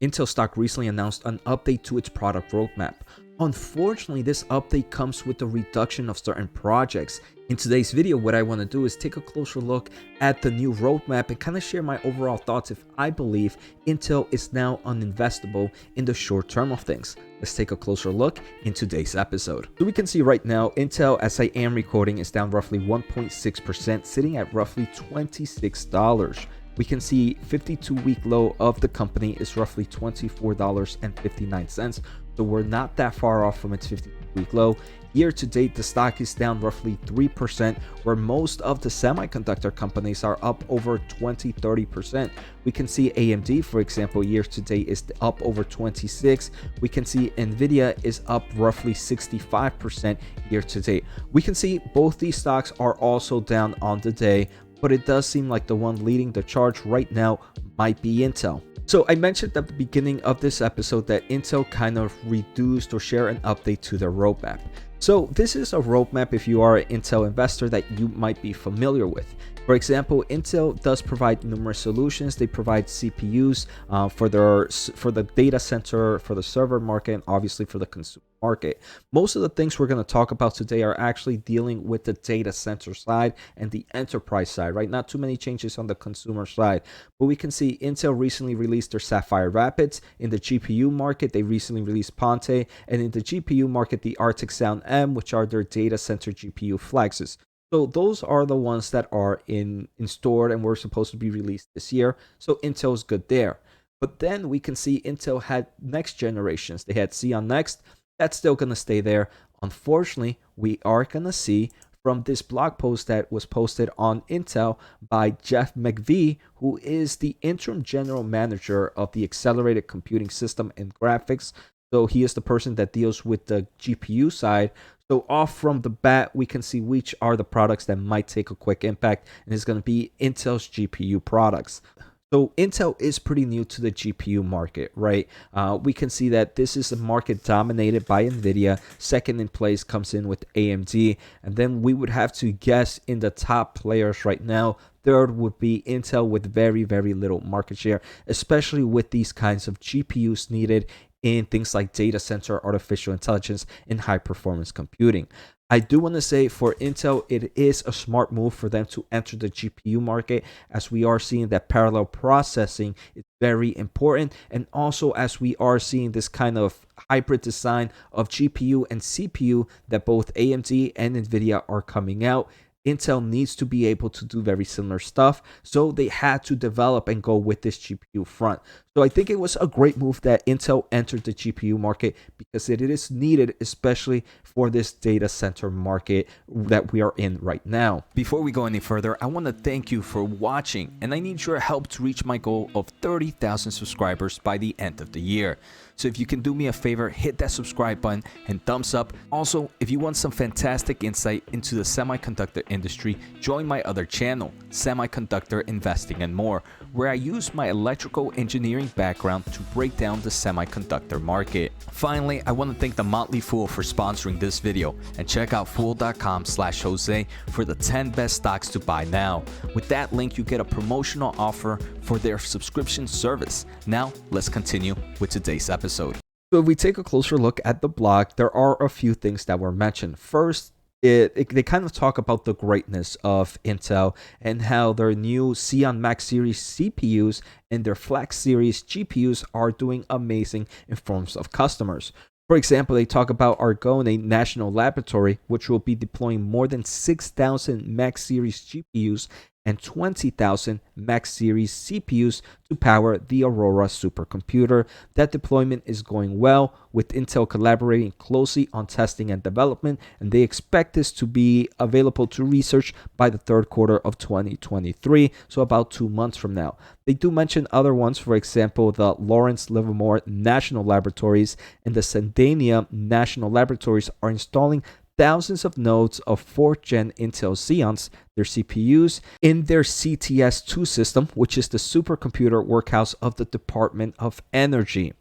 Intel stock recently announced an update to its product roadmap. Unfortunately, this update comes with a reduction of certain projects. In today's video, what I want to do is take a closer look at the new roadmap and kind of share my overall thoughts if I believe Intel is now uninvestable in the short term of things. Let's take a closer look in today's episode. So we can see right now, Intel, as I am recording, is down roughly 1.6%, sitting at roughly $26. We can see 52-week low of the company is roughly $24.59. So we're not that far off from its 52-week low. Year to date, the stock is down roughly 3%, where most of the semiconductor companies are up over 20-30%. We can see AMD, for example, year to date is up over 26. We can see Nvidia is up roughly 65% year to date. We can see both these stocks are also down on the day, but it does seem like the one leading the charge right now might be Intel. So I mentioned at the beginning of this episode that Intel kind of reduced or shared an update to their roadmap. So this is a roadmap, if you are an Intel investor, that you might be familiar with. For example, Intel does provide numerous solutions. They provide CPUs for the data center, for the server market, and obviously for the consumer market. Most of the things we're going to talk about today are actually dealing with the data center side and the enterprise side, right? Not too many changes on the consumer side, but we can see Intel recently released their Sapphire Rapids. In the GPU market, they recently released Ponte, and in the GPU market, the Arctic Sound M, which are their data center GPU flagships. So those are the ones that are in stored and were supposed to be released this year. So Intel's good there. But then we can see Intel had next generations. They had Xeon Next. That's still going to stay there. Unfortunately, we are going to see from this blog post that was posted on Intel by Jeff McVie, who is the interim general manager of the accelerated computing system and graphics. So he is the person that deals with the GPU side. So off from the bat, we can see which are the products that might take a quick impact, and it's going to be Intel's GPU products. So Intel is pretty new to the GPU market, right? We can see that this is a market dominated by NVIDIA. Second in place comes in with AMD. And then we would have to guess in the top players right now. Third would be Intel with very, very little market share, especially with these kinds of GPUs needed in things like data center, artificial intelligence, and high performance computing. I do want to say for Intel, it is a smart move for them to enter the GPU market, as we are seeing that parallel processing is very important. And also as we are seeing this kind of hybrid design of GPU and CPU that both AMD and NVIDIA are coming out, Intel needs to be able to do very similar stuff. So they had to develop and go with this GPU front. So I think it was a great move that Intel entered the GPU market because it is needed, especially for this data center market that we are in right now. Before we go any further, I want to thank you for watching, and I need your help to reach my goal of 30,000 subscribers by the end of the year. So if you can do me a favor, hit that subscribe button and thumbs up. Also, if you want some fantastic insight into the semiconductor industry, join my other channel, Semiconductor Investing and More, where I use my electrical engineering background to break down the semiconductor market. Finally, I want to thank the Motley Fool for sponsoring this video, and check out fool.com/Jose for the 10 best stocks to buy now. With that link, you get a promotional offer for their subscription service. Now, let's continue with today's episode. So if we take a closer look at the blog, there are a few things that were mentioned. First, they kind of talk about the greatness of Intel and how their new Xeon Max series CPUs and their Flex series GPUs are doing amazing in forms of customers. For example, they talk about Argonne National Laboratory, which will be deploying more than 6,000 Max series GPUs and 20,000 Max series CPUs to power the Aurora supercomputer. That deployment is going well, with Intel collaborating closely on testing and development, and they expect this to be available to research by the third quarter of 2023, so about 2 months from now. They do mention other ones, for example, the Lawrence Livermore National Laboratories and the Sandania National Laboratories are installing thousands of nodes of 4th gen Intel Xeons, their CPUs, in their CTS-2 system, which is the supercomputer workhouse of the Department of Energy.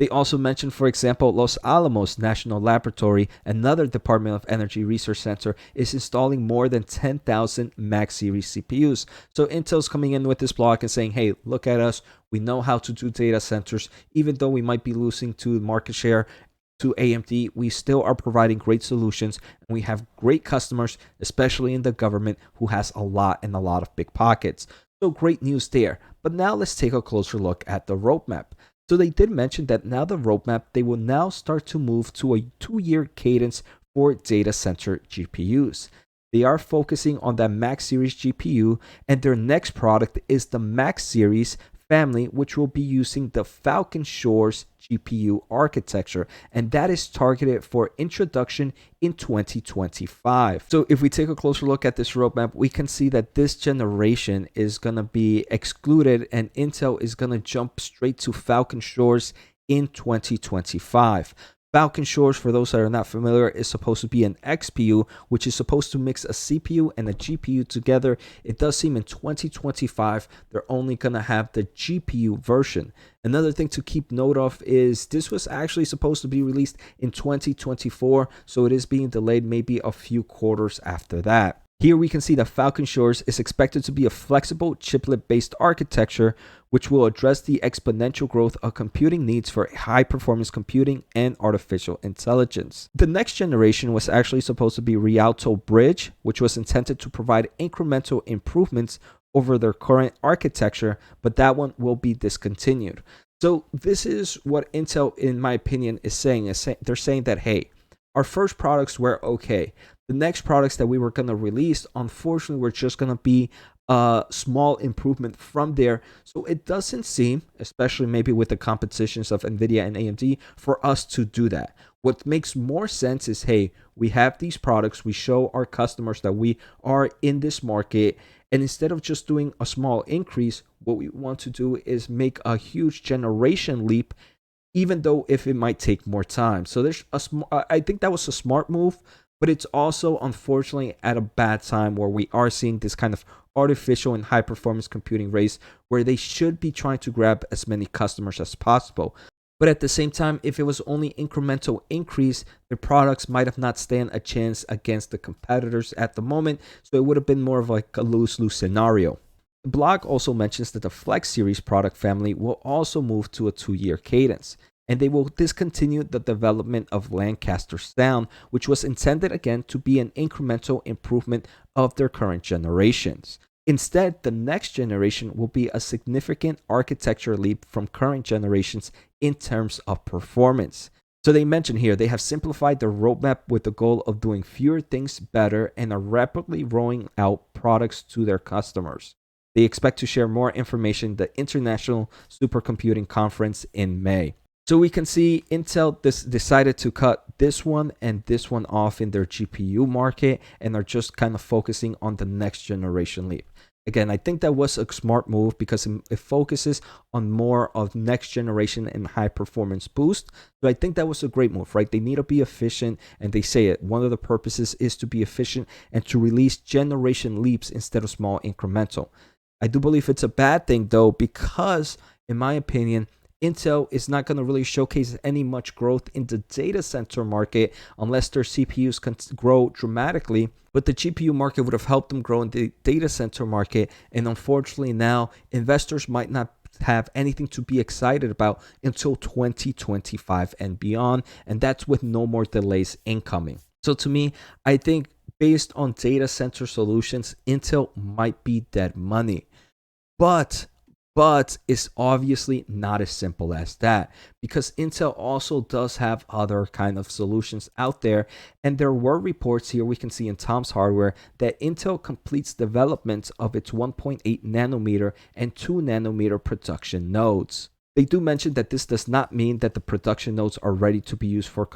They also mentioned, for example, Los Alamos National Laboratory, another Department of Energy research center, is installing more than 10,000 Max series CPUs. So Intel's coming in with this blog and saying, hey, look at us. We know how to do data centers. Even though we might be losing to market share to AMD, we still are providing great solutions, and we have great customers, especially in the government, who has a lot and a lot of big pockets. So great news there. But now let's take a closer look at the roadmap. So they did mention that now the roadmap, they will now start to move to a 2-year cadence for data center GPUs. They are focusing on that Max series GPU, and their next product is the Max series family, which will be using the Falcon Shores GPU architecture, and that is targeted for introduction in 2025. So if we take a closer look at this roadmap, we can see that this generation is going to be excluded, and Intel is going to jump straight to Falcon Shores in 2025. Falcon Shores, for those that are not familiar, is supposed to be an XPU, which is supposed to mix a CPU and a GPU together. It does seem in 2025, they're only going to have the GPU version. Another thing to keep note of is this was actually supposed to be released in 2024, so it is being delayed maybe a few quarters after that. Here we can see that Falcon Shores is expected to be a flexible chiplet-based architecture, which will address the exponential growth of computing needs for high-performance computing and artificial intelligence. The next generation was actually supposed to be Rialto Bridge, which was intended to provide incremental improvements over their current architecture, but that one will be discontinued. So this is what Intel, in my opinion, is saying. They're saying that, hey, our first products were okay. The next products that we were going to release, unfortunately, were just going to be a small improvement from there. So it doesn't seem, especially maybe with the competitions of NVIDIA and AMD, for us to do that. What makes more sense is, hey, we have these products. We show our customers that we are in this market. And instead of just doing a small increase, what we want to do is make a huge generation leap, even though if it might take more time. So there's I think that was a smart move, but it's also unfortunately at a bad time where we are seeing this kind of artificial and high performance computing race where they should be trying to grab as many customers as possible. But at the same time, if it was only incremental increase, the products might have not stand a chance against the competitors at the moment. So it would have been more of like a lose-lose scenario. The blog also mentions that the Flex series product family will also move to a 2-year cadence, and they will discontinue the development of Lancaster Sound, which was intended again to be an incremental improvement of their current generations. Instead, the next generation will be a significant architecture leap from current generations in terms of performance. So they mention here they have simplified their roadmap with the goal of doing fewer things better and are rapidly rolling out products to their customers. They expect to share more information at the International Supercomputing Conference in May. So we can see Intel decided to cut this one and this one off in their GPU market and are just kind of focusing on the next generation leap. Again, I think that was a smart move because it focuses on more of next generation and high performance boost. So I think that was a great move, right? They need to be efficient, and they say it. One of the purposes is to be efficient and to release generation leaps instead of small incremental. I do believe it's a bad thing though, because in my opinion, Intel is not going to really showcase any much growth in the data center market unless their CPUs can grow dramatically. But the GPU market would have helped them grow in the data center market. And unfortunately now, investors might not have anything to be excited about until 2025 and beyond. And that's with no more delays incoming. So to me, I think based on data center solutions, Intel might be dead money. But it's obviously not as simple as that, because Intel also does have other kind of solutions out there. And there were reports here we can see in Tom's Hardware that Intel completes development of its 1.8 nanometer and 2 nanometer production nodes. They do mention that this does not mean that the production nodes are ready to be used for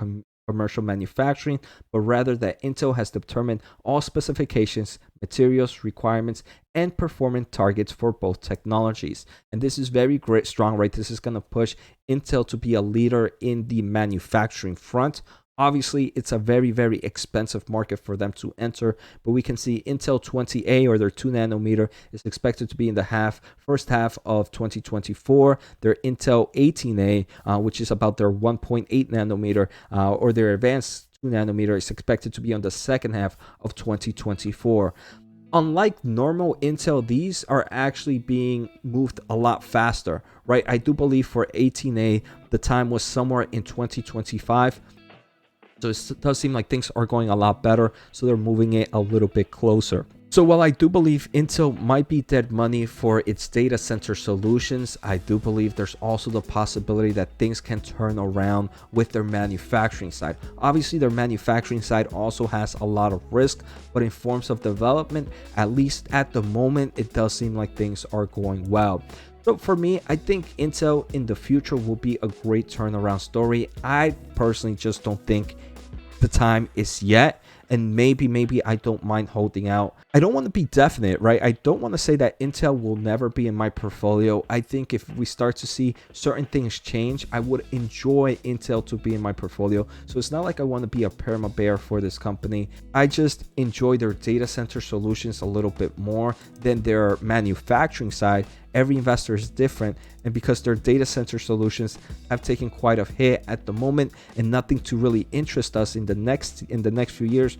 commercial manufacturing, but rather that Intel has determined all specifications, materials, requirements, and performance targets for both technologies. And this is very great, strong, right? This is going to push Intel to be a leader in the manufacturing front. Obviously, it's a very, very expensive market for them to enter, but we can see Intel 20A, or their 2 nanometer, is expected to be in the first half of 2024. Their Intel 18A, which is about their 1.8 nanometer, or their advanced 2 nanometer, is expected to be on the second half of 2024. unlike normal Intel, these are actually being moved a lot faster, right? I do believe for 18A, the time was somewhere in 2025. So it does seem like things are going a lot better. So they're moving it a little bit closer. So while I do believe Intel might be dead money for its data center solutions, I do believe there's also the possibility that things can turn around with their manufacturing side. Obviously, their manufacturing side also has a lot of risk, but in forms of development, at least at the moment, it does seem like things are going well. So for me, I think Intel in the future will be a great turnaround story. I personally just don't think the time is yet, and maybe I don't mind holding out. I don't want to be definite, right? I don't want to say that Intel will never be in my portfolio. I think if we start to see certain things change, I would enjoy Intel to be in my portfolio. So it's not like I want to be a perma bear for this company. I just enjoy their data center solutions a little bit more than their manufacturing side. Every investor is different, and because their data center solutions have taken quite a hit at the moment and nothing to really interest us in the next few years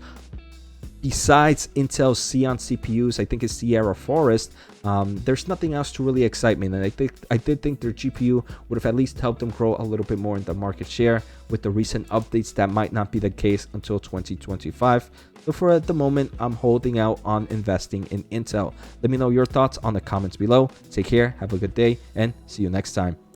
besides Intel's Xeon CPUs, I think it's Sierra Forest, there's nothing else to really excite me. And I did think their GPU would have at least helped them grow a little bit more in the market share. With the recent updates, that might not be the case until 2025. So for at the moment, I'm holding out on investing in Intel. Let me know your thoughts on the comments below. Take care, have a good day, and see you next time.